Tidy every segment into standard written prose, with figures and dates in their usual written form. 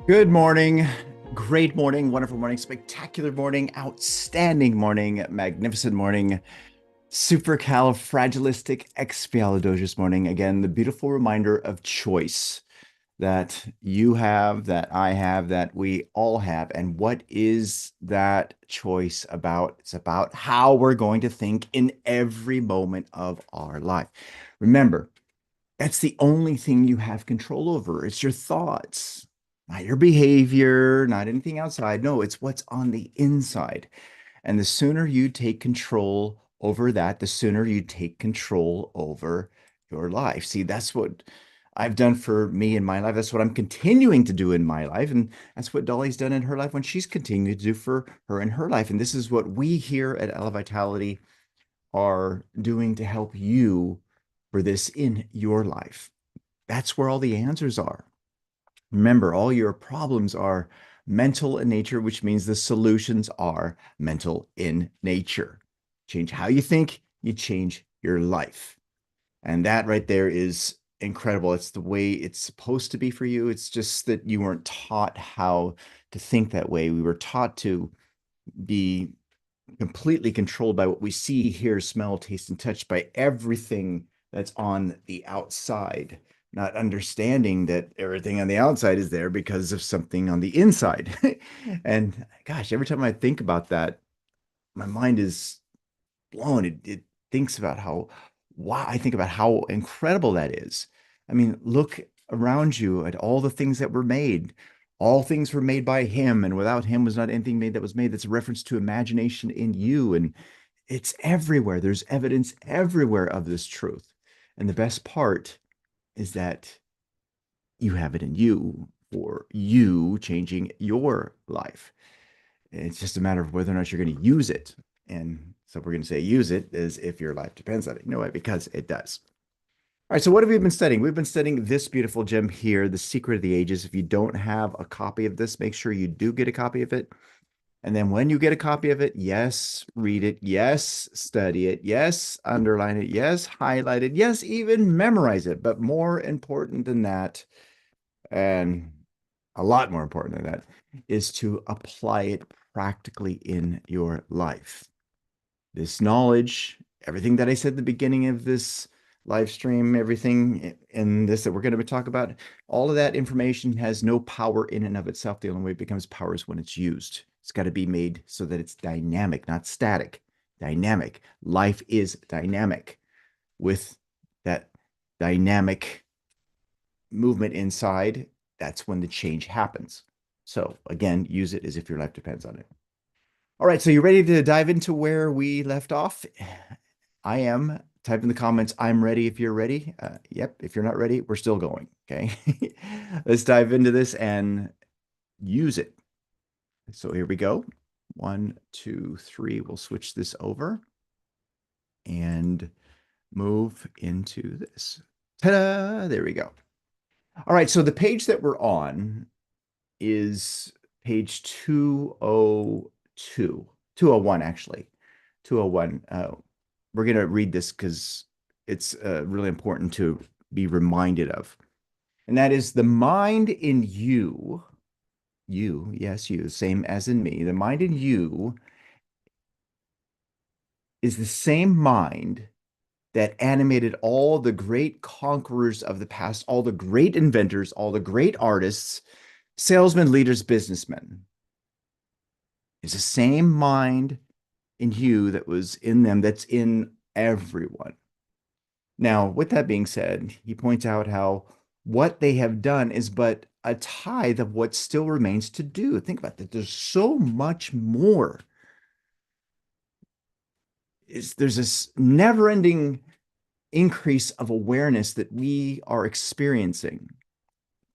Good morning, great morning, wonderful morning, spectacular morning, outstanding morning, magnificent morning, supercalifragilisticexpialidocious morning. Again, the beautiful reminder of choice that you have, that I have, that we all have. And what is that choice about? It's about how we're going to think in every moment of our life. Remember, that's the only thing you have control over. It's your thoughts, not your behavior, not anything outside. No, it's what's on the inside. And the sooner you take control over that, the sooner you take control over your life. See, that's what I've done for me in my life. That's what I'm continuing to do in my life. And that's what Dolly's done in her life when she's continued to do for her in her life. And this is what we here at Elevitality are doing to help you for this in your life. That's where all the answers are. Remember, all your problems are mental in nature, which means the solutions are mental in nature. Change how you think, you change your life. And that right there is incredible. It's the way it's supposed to be for you. It's just that you weren't taught how to think that way. We were taught to be completely controlled by what we see, hear, smell, taste, and touch, by everything that's on the outside, not understanding that everything on the outside is there because of something on the inside. And gosh, every time I think about that, my mind is blown. It thinks about how, wow, I think about how incredible that is. I mean, look around you at all the things that were made. All things were made by him, and without him was not anything made that was made. That's a reference to imagination in you. And it's everywhere. There's evidence everywhere of this truth. And the best part is that you have it in you for you changing your life. It's just a matter of whether or not you're going to use it. And so we're going to say use it as if your life depends on it. You know why? Because it does. All right, so what have we been studying? We've been studying this beautiful gem here, The Secret of the Ages. If you don't have a copy of this, make sure you do get a copy of it. And then when you get a copy of it, yes, read it. Yes, study it. Yes, underline it. Yes, highlight it. Yes, even memorize it. But more important than that, and a lot more important than that, is to apply it practically in your life. This knowledge, everything that I said at the beginning of this live stream, everything in this that we're going to talk about, all of that information has no power in and of itself. The only way it becomes power is when it's used. It's got to be made so that it's dynamic, not static. Dynamic. Life is dynamic. With that dynamic movement inside, that's when the change happens. So again, use it as if your life depends on it. All right, so you ready to dive into where we left off? I am. Type in the comments, I'm ready if you're ready. Yep, if you're not ready, we're still going, okay? Let's dive into this and use it. So here we go. 1, 2, 3. We'll switch this over and move into this. Ta-da! There we go. All right, so the page that we're on is page 202, 201 actually, 201. We're going to read this because it's really important to be reminded of. And that is the mind in you, yes, you, same as in me. The mind in you is the same mind that animated all the great conquerors of the past, all the great inventors, all the great artists, salesmen, leaders, businessmen. It's the same mind in you that was in them that's in everyone. Now, with that being said, he points out how what they have done is but a tithe of what still remains to do. Think about that. There's so much more. There's this never-ending increase of awareness that we are experiencing,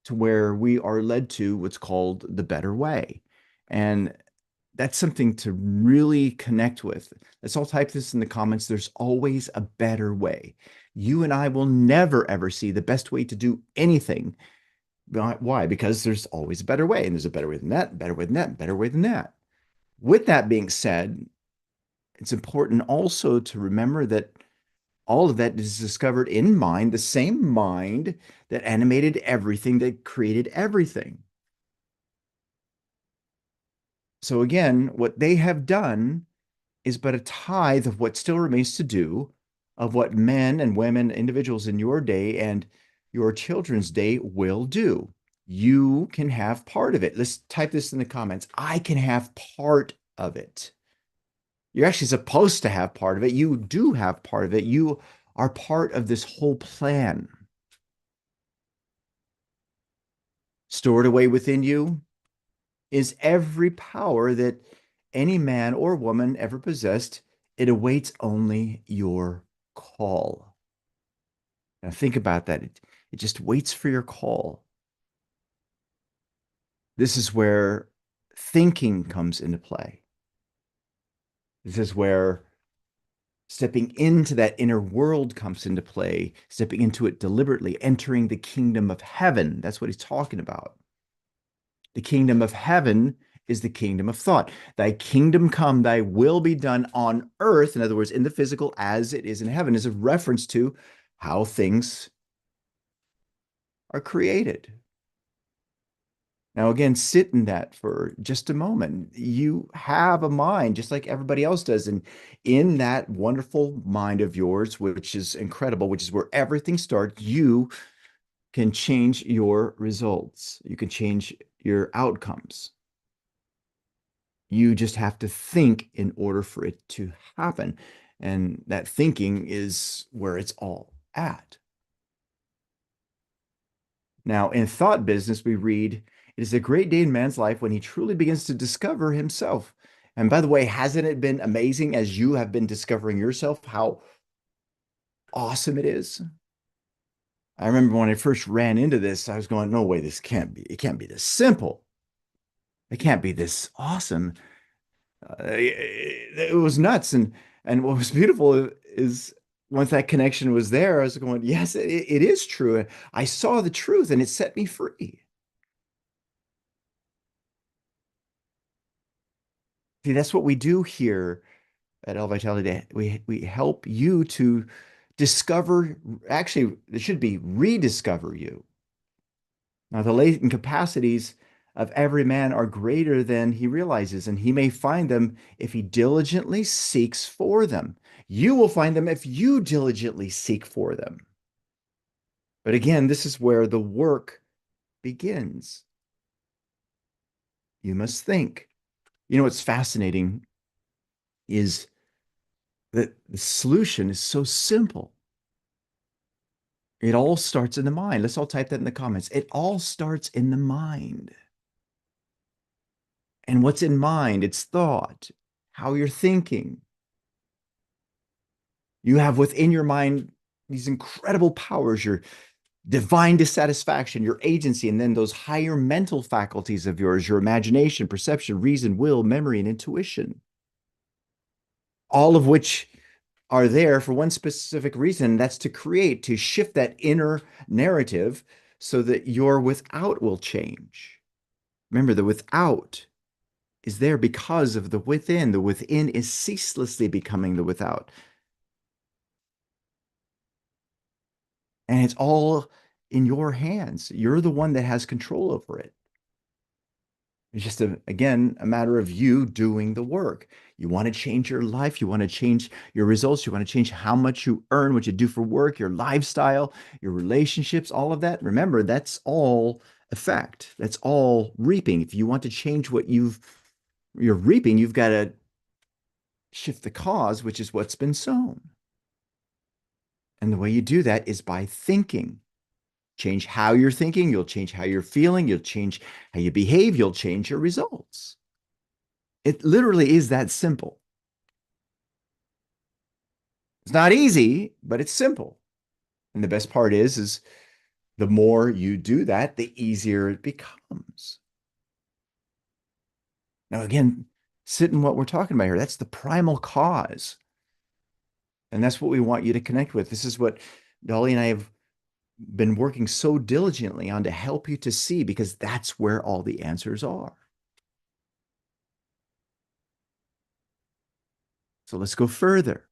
to where we are led to what's called the better way. And that's something to really connect with. Let's all type this in the comments. There's always a better way. You and I will never, ever see the best way to do anything. Why? Because there's always a better way. And there's a better way than that, better way than that, better way than that. With that being said, it's important also to remember that all of that is discovered in mind, the same mind that animated everything, that created everything. So again, what they have done is but a tithe of what still remains to do, of what men and women, individuals in your day and your children's day will do. You can have part of it. Let's type this in the comments. I can have part of it. You're actually supposed to have part of it. You do have part of it. You are part of this whole plan. Stored away within you is every power that any man or woman ever possessed. It awaits only your call. Now think about that. It just waits for your call. This is where thinking comes into play. This is where stepping into that inner world comes into play, stepping into it deliberately, entering the kingdom of heaven. That's what he's talking about. The kingdom of heaven is the kingdom of thought. Thy kingdom come, thy will be done on earth, in other words, in the physical, as it is in heaven, is a reference to how things are created. Now, again, sit in that for just a moment. You have a mind just like everybody else does. And in that wonderful mind of yours, which is incredible, which is where everything starts, you can change your results. You can change your outcomes. You just have to think in order for it to happen. And that thinking is where it's all at. Now, in thought business, we read, it is a great day in man's life when he truly begins to discover himself. And by the way, hasn't it been amazing as you have been discovering yourself, how awesome it is? I remember when I first ran into this, I was going, no way, it can't be this simple. It can't be this awesome. It was nuts. And what was beautiful is once that connection was there, I was going, yes, it is true. I saw the truth and it set me free. See, that's what we do here at Elevitality. We help you to discover, actually, it should be rediscover you. Now, the latent capacities of every man are greater than he realizes, and he may find them if he diligently seeks for them. You will find them if you diligently seek for them. But again, this is where the work begins. You must think. You know what's fascinating is that the solution is so simple. It all starts in the mind. Let's all type that in the comments. It all starts in the mind. And what's in mind? It's thought, how you're thinking. You have within your mind these incredible powers, your divine dissatisfaction, your agency, and then those higher mental faculties of yours, your imagination, perception, reason, will, memory, and intuition, all of which are there for one specific reason. That's to create, to shift that inner narrative so that your without will change. Remember, the without is there because of the within. The within is ceaselessly becoming the without. And it's all in your hands. You're the one that has control over it. It's just, again, a matter of you doing the work. You want to change your life. You want to change your results. You want to change how much you earn, what you do for work, your lifestyle, your relationships, all of that. Remember, that's all effect. That's all reaping. If you want to change what you're reaping, you've got to shift the cause, which is what's been sown. And the way you do that is by thinking. Change how you're thinking, you'll change how you're feeling, you'll change how you behave, you'll change your results. It literally is that simple. It's not easy, but it's simple. And the best part is the more you do that, the easier it becomes. Now, again, sit in what we're talking about here. That's the primal cause. And that's what we want you to connect with. This is what Dolly and I have been working so diligently on to help you to see, because that's where all the answers are. So let's go further.